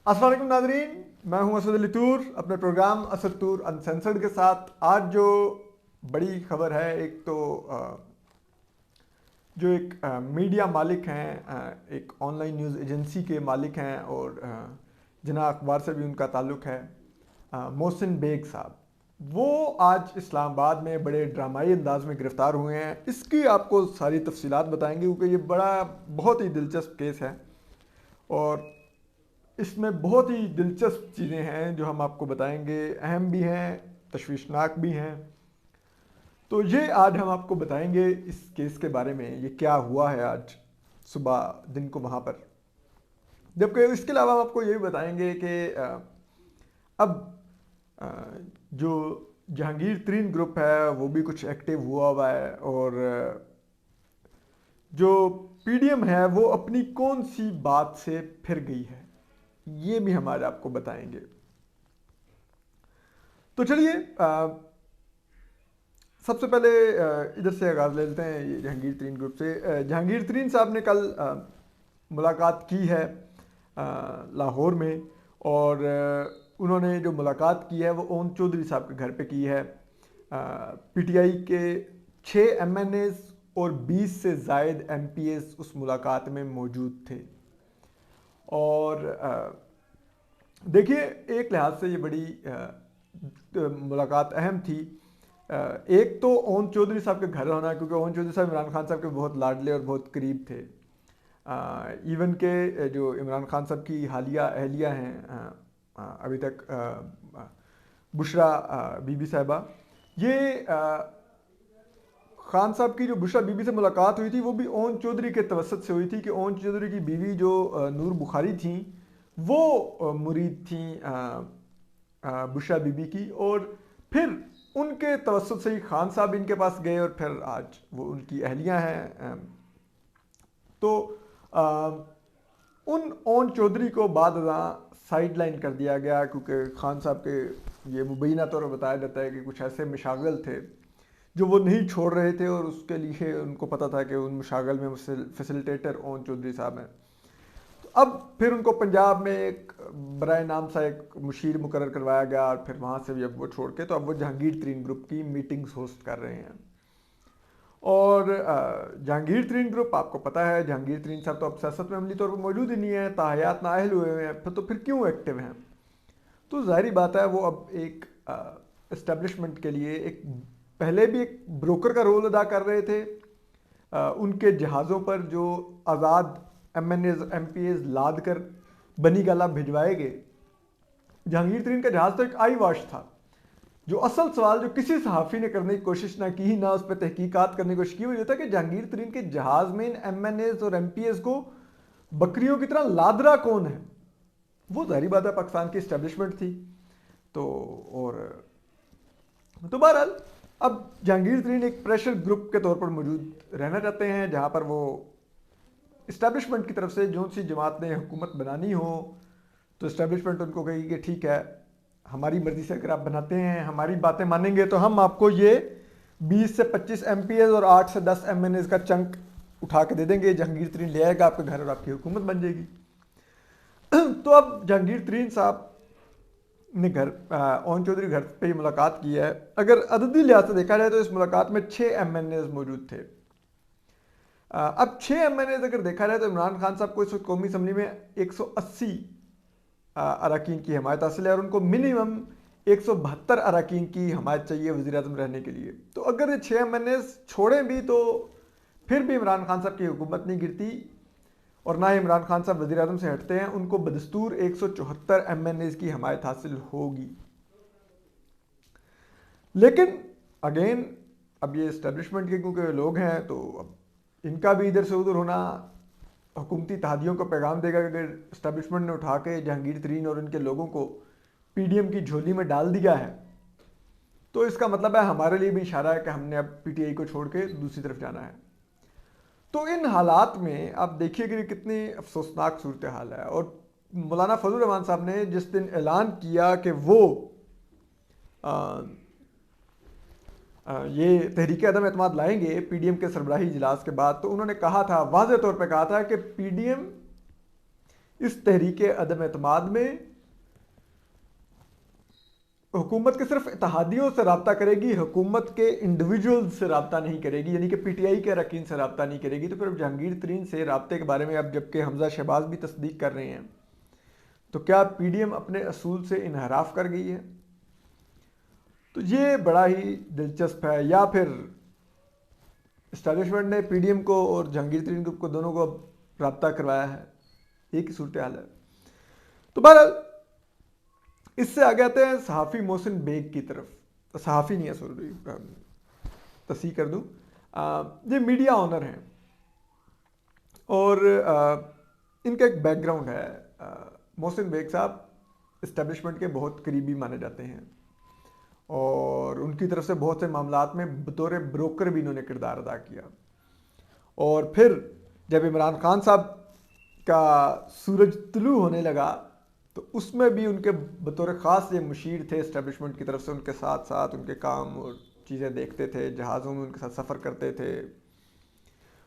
अस्सलाम वालेकुम नाजरीन, मैं हूं असद अली तूर अपने प्रोग्राम असद तूर अनसेंसर्ड के साथ। आज जो बड़ी खबर है, एक तो जो एक मीडिया मालिक हैं, एक ऑनलाइन न्यूज़ एजेंसी के मालिक हैं और जना अखबार से भी उनका ताल्लुक़ है, मोहसिन बेग साहब। वो आज इस्लामाबाद में बड़े ड्रामाई अंदाज में गिरफ़्तार हुए हैं। इसकी आपको सारी तफसीलात बताएंगे क्योंकि ये बहुत ही दिलचस्प केस है और इसमें बहुत ही दिलचस्प चीज़ें हैं जो हम आपको बताएंगे, अहम भी हैं, तशवीशनाक भी हैं। तो ये आज हम आपको बताएंगे इस केस के बारे में, ये क्या हुआ है आज सुबह दिन को वहाँ पर। जबकि इसके अलावा हम आपको ये भी बताएंगे कि अब अ, जो जहांगीर तरीन ग्रुप है वो भी कुछ एक्टिव हुआ है और जो पीडीएम है वो अपनी कौन सी बात से फिर गई है, ये भी हम आज आपको बताएंगे। तो चलिए सबसे पहले इधर से आगाज़ ले लेते हैं, ये जहांगीर तरीन ग्रुप से। जहांगीर तरीन साहब ने कल मुलाकात की है लाहौर में और उन्होंने जो मुलाकात की है वो ओन चौधरी साहब के घर पे की है। पीटीआई के 6 एमएनएस और 20 से ज़ायद एमपीएस उस मुलाकात में मौजूद थे। और देखिए, एक लिहाज से ये बड़ी मुलाकात अहम थी। एक तो ओन चौधरी साहब के घर होना, क्योंकि ओन चौधरी साहब इमरान खान साहब के बहुत लाडले और बहुत करीब थे। इवन के जो इमरान खान साहब की हालिया अहलिया हैं अभी तक, बुशरा बीबी साहिबा, ये खान साहब की जो बुशरा बीबी से मुलाकात हुई थी वो भी ओन चौधरी के तवसत से हुई थी कि ओन चौधरी की बीवी जो नूर बुखारी थी वो मुरीद थी बुशरा बीबी की, और फिर उनके तवसत से ही खान साहब इनके पास गए और फिर आज वो उनकी अहलियां हैं। तो उन ओन चौधरी को बाद साइड लाइन कर दिया गया क्योंकि खान साहब के ये मुबैना तौर पर बताया जाता है कि कुछ ऐसे मशागल थे जो वो नहीं छोड़ रहे थे और उसके लिए उनको पता था कि उन मशागल में फैसिलिटेटर ओन चौधरी साहब हैं। तो अब फिर उनको पंजाब में एक बराए नाम सा एक मुशीर मुकर्रर करवाया गया और फिर वहाँ से भी अब वो छोड़ के तो अब वो जहांगीर तरीन ग्रुप की मीटिंग्स होस्ट कर रहे हैं। और जहांगीर तरीन ग्रुप, आपको पता है जहांगीर तरीन साहब तो अब सियासत में अमली तौर पर मौजूद ही नहीं है, ताहयात नाअहल हुए हुए हैं, फिर क्यों एक्टिव हैं? तो जाहिर बात है वो अब एक इस्टेब्लिशमेंट के लिए एक पहले भी एक ब्रोकर का रोल अदा कर रहे थे। उनके जहाज़ों पर जो आज़ाद एमएनएज एमपीएज लाद कर बनी गाला भिजवाए गए, जहांगीर तरीन का जहाज़ तो एक आई वॉश था। जो असल सवाल जो किसी सहाफ़ी ने करने की कोशिश ना की, ना उस पर तहकीकात करने की कोशिश की, वो ये था कि जहांगीर तरीन के जहाज़ में इन एमएनएज और एमपीएस को बकरियों की तरह लादरा कौन है? वो जाहिर बात है पाकिस्तान की इस्टेब्लिशमेंट थी। तो और तो बहरहाल अब जहांगीर तरीन एक प्रेशर ग्रुप के तौर पर मौजूद रहना चाहते हैं, जहाँ पर वो इस्टेब्लिशमेंट की तरफ से जो सी जमात ने हुकूमत बनानी हो तो इस्टेब्लिशमेंट उनको कहेगी कि ठीक है, हमारी मर्जी से अगर आप बनाते हैं, हमारी बातें मानेंगे तो हम आपको ये 20 से 25 एमपीएस और 8 से 10 एमएनएस का चंक उठा के दे देंगे। जहांगीर तरीन ले आएगा आपके घर और आपकी हुकूमत बन जाएगी। तो अब जहांगीर तरीन साहब ने ओन चौधरी घर पे ही मुलाकात की है। अगर अददी लिहाज से देखा जाए तो इस मुलाकात में 6 एमएनएस मौजूद थे। अब 6 एमएनएस अगर देखा जाए तो इमरान खान साहब को इस वक्त कौमी असम्बली में 180 अरकान की हमायत हासिल है और उनको मिनिमम 172 अरकान की हमायत चाहिए वज़ीर आज़म रहने के लिए। तो अगर ये 6 एमएनएस छोड़ें भी तो फिर भी इमरान खान साहब की हुकूमत नहीं गिरती और ना ही इमरान खान साहब वज़ीर आज़म से हटते हैं। उनको बदस्तूर 174 एमएनएस की हमायत हासिल होगी। लेकिन अगेन अब ये इस्टेब्लिशमेंट के क्योंकि लोग हैं तो अब इनका भी इधर से उधर होना हुकूमती तहादियों को पैगाम देगा कि अगर इस्टेब्लिशमेंट ने उठा के जहांगीर तरीन और इनके लोगों को पीडीएम की झोली में डाल दिया है तो इसका मतलब है हमारे लिए भी इशारा है कि हमने अब पीटीआई को छोड़ के दूसरी तरफ जाना है। तो इन हालात में आप देखिए कि कितनी अफसोसनाक सूरत हाल है। और मौलाना फजल रहमान साहब ने जिस दिन ऐलान किया कि वो ये तहरीक अदम एतमाद लाएंगे पीडीएम के सरबराही इजलास के बाद, तो उन्होंने कहा था, वाज़ेह तौर पे कहा था कि पीडीएम इस तहरीक अदम एतमाद में हुकूमत के सिर्फ इत्तेहादियों से रब्ता करेगी, हुकूमत के इंडिविजुअल से रब्ता नहीं करेगी, यानी कि पीटीआई के अरकान से रब्ता नहीं करेगी। तो फिर जहांगीर तरीन से रब्ते के बारे में अब जबकि हमजा शहबाज भी तस्दीक कर रहे हैं, तो क्या पीडीएम अपने असूल से इनहराफ कर गई है? तो ये बड़ा ही दिलचस्प है। या फिर इस्टेब्लिशमेंट ने पीडीएम को और जहांगीर तरीन को दोनों को रब्ता करवाया है, एक ही सूरत हाल है। तो बहरहाल इससे आगे आते हैं सहाफ़ी मोहसिन बेग की तरफ। सहाफ़ी नहीं है, सॉरी, तस्हीह कर दूँ, ये मीडिया ऑनर हैं और इनका एक बैकग्राउंड है। मोहसिन बेग साहब इस्टेब्लिशमेंट के बहुत करीबी माने जाते हैं और उनकी तरफ से बहुत से मामलात में बतौर ब्रोकर भी इन्होंने किरदार अदा किया। और फिर जब इमरान खान साहब का सूरज तुलू होने लगा तो उसमें भी उनके बतौर ख़ास ये मुशीर थे इस्टेब्लिशमेंट की तरफ से, उनके साथ साथ उनके काम और चीज़ें देखते थे, जहाज़ों में उनके साथ सफ़र करते थे,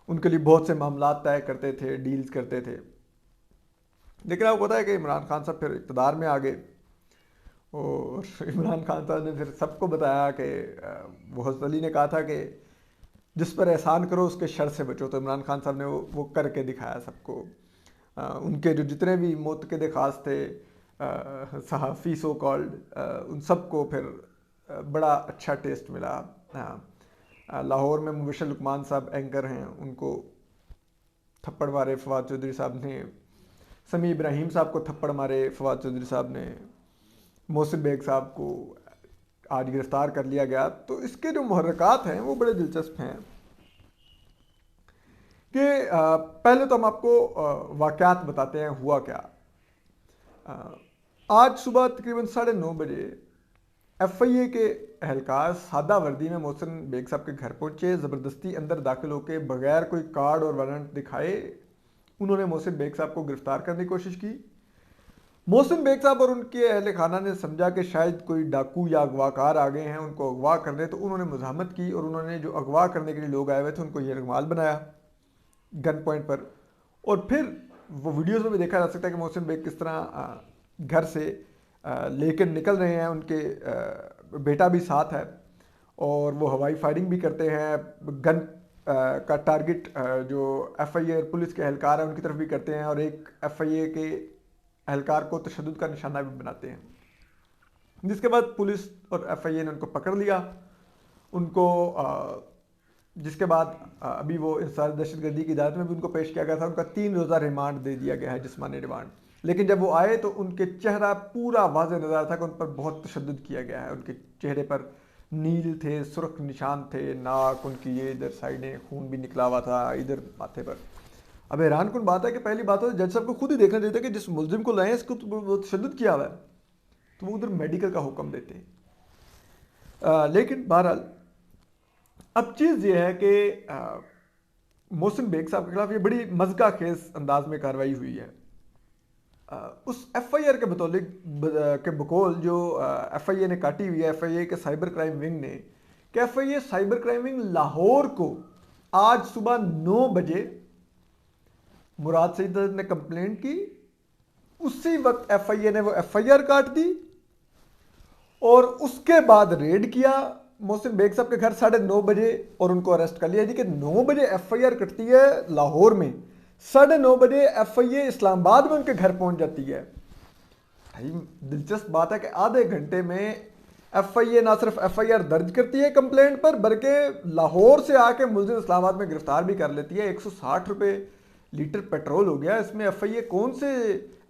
उनके लिए बहुत से मामलात तय करते थे, डील्स करते थे। लेकिन आपको पता है कि इमरान खान साहब फिर इक़्तिदार में आ गए और इमरान खान साहब ने फिर सबको बताया कि वो हज़रत अली ने कहा था कि जिस पर एहसान करो उसके शर से बचो। तो इमरान खान साहब ने वो करके दिखाया सबको। उनके जो जितने भी मुतक़िद ख़ास थे, सहाफ़ी सो कॉल्ड, उन सबको फिर बड़ा अच्छा टेस्ट मिला। लाहौर में मुबशर लुकमान साहब एंकर हैं, उनको थप्पड़ मारे फवाद चौधरी साहब ने, समी इब्राहिम साहब को थप्पड़ मारे फवाद चौधरी साहब ने, मोहसिन बेग साहब को आज गिरफ्तार कर लिया गया। तो इसके जो मुहर्रकात हैं वो बड़े दिलचस्प हैं कि पहले तो हम आपको वाक़यात बताते हैं हुआ क्या। आज सुबह तकरीबन 9:30 बजे FIA के एहलकार सादा वर्दी में मोहसिन बेग साहब के घर पहुंचे। ज़बरदस्ती अंदर दाखिल होकर बगैर कोई कार्ड और वारंट दिखाए उन्होंने मोहसिन बेग साहब को गिरफ्तार करने की कोशिश की। मोहसिन बेग साहब और उनके अहल खाना ने समझा कि शायद कोई डाकू या अगवाकार आ गए हैं, उनको अगवा करने, तो उन्होंने मुज़ाहमत की और उन्होंने जो अगवा करने के लिए लोग आए हुए थे उनको यरगमाल बनाया गन पॉइंट पर। और फिर वो वीडियोज़ में भी देखा जा सकता है कि मोहसिन बेग किस तरह घर से लेकर निकल रहे हैं, उनके बेटा भी साथ है और वो हवाई फायरिंग भी करते हैं। गन का टारगेट जो FIA पुलिस के एहलकार हैं उनकी तरफ भी करते हैं और एक FIA के एहलकार को तशद्दुद का निशाना भी बनाते हैं। जिसके बाद पुलिस और FIA ने उनको पकड़ लिया। उनको जिसके बाद अभी वो इंसाज दहशतगर्दी की अदालत में भी उनको पेश किया गया था। उनका 3 रोज़ा रिमांड दे दिया गया है, जिस्मानी रिमांड। लेकिन जब वो आए तो उनके चेहरा पूरा वाज़ेह नज़र था कि उन पर बहुत तशद्दुद किया गया है। उनके चेहरे पर नील थे, सुर्ख निशान थे, नाक उनकी ये इधर साइडें खून भी निकला हुआ था, इधर माथे पर। अब हैरान कुन बात है कि पहली बात तो जज साहब को खुद ही देखना चाहिए था कि जिस मुलजिम को लाए इसको तो तशद्दुद किया हुआ है, तो वो उधर मेडिकल का हुक्म देते। लेकिन बहरहाल अब चीज़ ये है कि मोहसिन बेग साहब के खिलाफ ये बड़ी मज़का खेज अंदाज में कार्रवाई हुई है। उस FIR के मुतालिक के बकौल जो FIA ने काटी हुई है, FIA के साइबर क्राइम विंग ने, कि FIA cyber crime wing Lahore को आज सुबह 9 बजे मुराद सईद ने कंप्लेंट की, उसी वक्त FIA ने वो FIR काट दी और उसके बाद रेड किया मोहसिन बेग साहब के घर 9:30 बजे और उनको अरेस्ट कर लिया। जी कि 9 बजे FIR कटती है लाहौर में, 9:30 बजे FIA इस्लामाबाद में उनके घर पहुंच जाती है। भाई दिलचस्प बात है कि आधे घंटे में FIA ना सिर्फ FIR दर्ज करती है कंप्लेंट पर, बल्कि लाहौर से आके मुलजिम इस्लामाबाद में गिरफ्तार भी कर लेती है। 160 रुपये लीटर पेट्रोल हो गया इसमें। FIA कौन से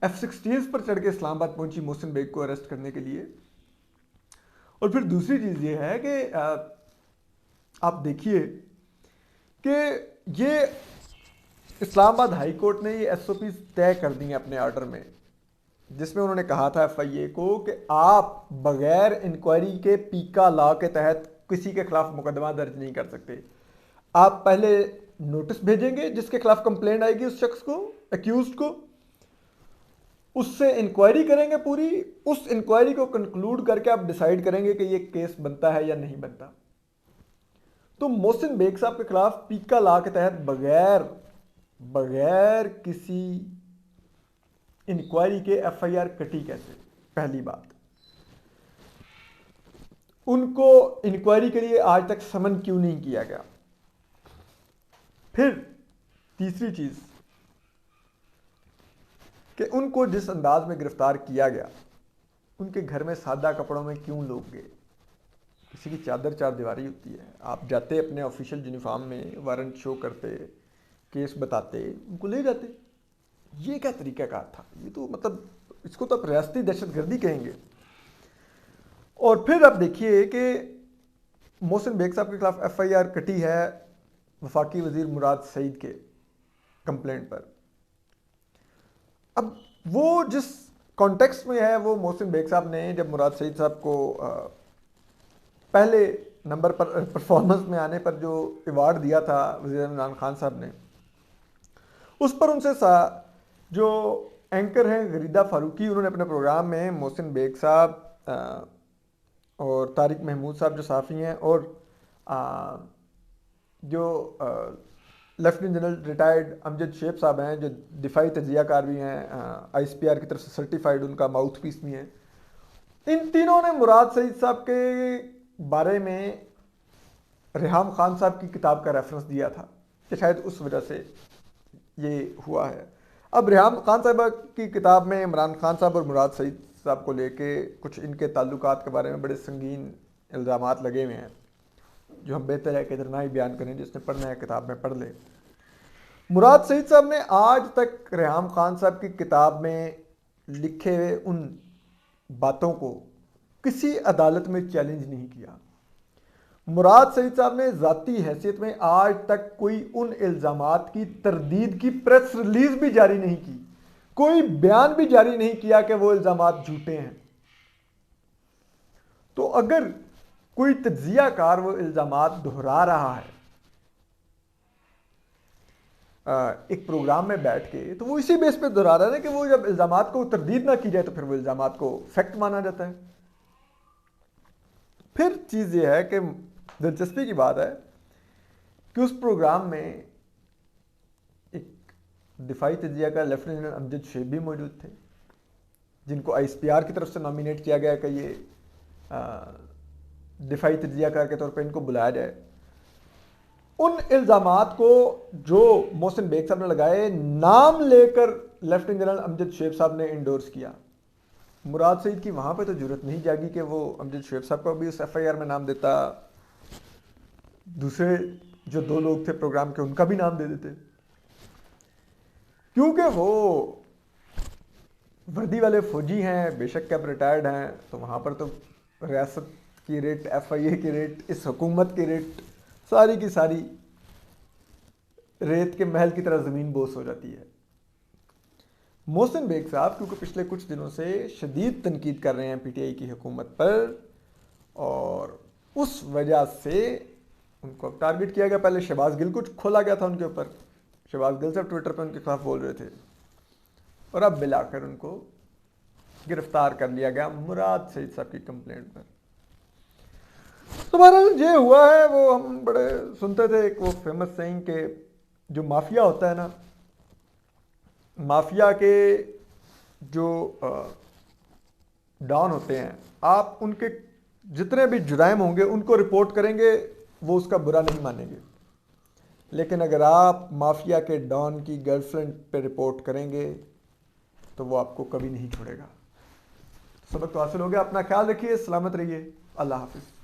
F-16 पर चढ़ के इस्लामाबाद पहुंची मोहसिन बेग को अरेस्ट करने के लिए। और फिर दूसरी चीज़ ये है कि आप देखिए कि ये इस्लामाबाद हाई कोर्ट ने ये SOPs तय कर दी हैं अपने ऑर्डर में, जिसमें उन्होंने कहा था FIA को कि आप बगैर इंक्वायरी के पीका लॉ के तहत किसी के खिलाफ मुकदमा दर्ज नहीं कर सकते। आप पहले नोटिस भेजेंगे जिसके खिलाफ कंप्लेंट आएगी उस शख्स को, एक्यूज्ड को, उससे इंक्वायरी करेंगे पूरी, उस इंक्वायरी को कंक्लूड करके आप डिसाइड करेंगे कि ये केस बनता है या नहीं बनता। तो मोहसिन बेग साहब के खिलाफ पीका लॉ के तहत बगैर किसी इंक्वायरी के एफआईआर कटी कैसे? पहली बात, उनको इंक्वायरी के लिए आज तक समन क्यों नहीं किया गया? फिर तीसरी चीज कि उनको जिस अंदाज में गिरफ्तार किया गया, उनके घर में सादा कपड़ों में क्यों लोग गए? किसी की चादर चार दीवारी होती है, आप जाते अपने ऑफिशियल यूनिफॉर्म में, वारंट शो करते, केस बताते, उनको ले जाते। ये क्या तरीकाकार था? ये तो मतलब इसको तो आप रियासती दहशतगर्दी कहेंगे। और फिर आप देखिए कि मोहसिन बेग साहब के खिलाफ एफआईआर कटी है वफाकी वजीर मुराद सईद के कंप्लेंट पर। अब वो जिस कॉन्टेक्स्ट में है, वो मोहसिन बेग साहब ने जब मुराद सईद साहब को पहले नंबर पर परफॉर्मेंस में आने पर जो अवार्ड दिया था वज़ीर इमरान खान साहब ने, उस पर उनसे जो एंकर हैं गरीदा फारूकी, उन्होंने अपने प्रोग्राम में मोहसिन बेग साहब और तारिक महमूद साहब जो साफ़ी हैं, और जो lieutenant general retired Amjad Sheikh साहब हैं जो दिफाई तजियाकार भी हैं, आईएसपीआर की तरफ से सर्टिफाइड उनका माउथ पीस भी हैं, इन तीनों ने मुराद सईद साहब के बारे में रेहाम खान साहब की किताब का रेफरेंस दिया था कि शायद उस वजह से ये हुआ है। अब रेहाम खान साहब की किताब में इमरान खान साहब और मुराद सईद साहब को लेके कुछ इनके ताल्लुकात के बारे में बड़े संगीन इल्ज़ामात लगे हुए हैं, जो हम बेहतर है कि इधर ना ही बयान करें, जिसने पढ़ना है किताब में पढ़ ले। मुराद सईद साहब ने आज तक रेहाम खान साहब की किताब में लिखे हुए उन बातों को किसी अदालत में चैलेंज नहीं किया। मुराद सईद साहब ने ज़ाती हैसियत में आज तक कोई उन इल्ज़ामात की तरदीद की प्रेस रिलीज भी जारी नहीं की, कोई बयान भी जारी नहीं किया कि वो इल्ज़ामात झूठे हैं। तो अगर कोई तज्जियाकार वो इल्ज़ामात दोहरा रहा है एक प्रोग्राम में बैठ के, तो वो इसी बेस पे दोहरा रहा है कि वो जब इल्ज़ामात को तरदीद ना की जाए तो फिर वो इल्ज़ामात को फैक्ट माना जाता है। फिर चीज़ ये है कि दिलचस्पी की बात है कि उस प्रोग्राम में एक दिफाई तजिया का लेफ्टिनेंट जनरल अमजद शेख भी मौजूद थे, जिनको आईएसपीआर की तरफ से नॉमिनेट किया गया कि ये दिफाई तजियाकार के तौर पर इनको बुलाया जाए। उन इल्ज़ामात को जो मोहसिन बेग साहब ने लगाए, नाम लेकर लेफ्टिनेंट जनरल अमजद शेख साहब ने इंडोर्स किया। मुराद सईद की वहाँ पे तो जरूरत नहीं जागी कि वो अमजद शेख साहब को भी उस एफआईआर में नाम देता, दूसरे जो दो लोग थे प्रोग्राम के उनका भी नाम दे देते, क्योंकि वो वर्दी वाले फौजी हैं, बेशक अब रिटायर्ड हैं, तो वहाँ पर तो रियासत की रेट, एफआईए की रेट, इस हुकूमत की रेट सारी की सारी रेत के महल की तरह ज़मीन बोस हो जाती है। मोहसिन बेग साहब क्योंकि पिछले कुछ दिनों से शदीद तनकीद कर रहे हैं पीटीआई की हुकूमत पर, और उस वजह से उनको अब टारगेट किया गया। पहले शहबाज गिल कुछ खोला गया था उनके ऊपर, शहबाज गिल साहब ट्विटर पर उनके खिलाफ बोल रहे थे, और अब मिलाकर उनको गिरफ्तार कर लिया गया मुराद सईद साहब की कंप्लेंट पर। तो बहरहाल ये हुआ है, वो हम बड़े सुनते थे एक वो फेमस सेइंग के जो माफिया होता है ना, माफिया के जो डॉन होते हैं, आप उनके जितने भी जुराइम होंगे उनको रिपोर्ट करेंगे, वो उसका बुरा नहीं मानेंगे, लेकिन अगर आप माफिया के डॉन की गर्लफ्रेंड पे रिपोर्ट करेंगे तो वो आपको कभी नहीं छोड़ेगा। सबक तो हासिल हो गया। अपना ख्याल रखिए, सलामत रहिए, अल्लाह हाफिज़।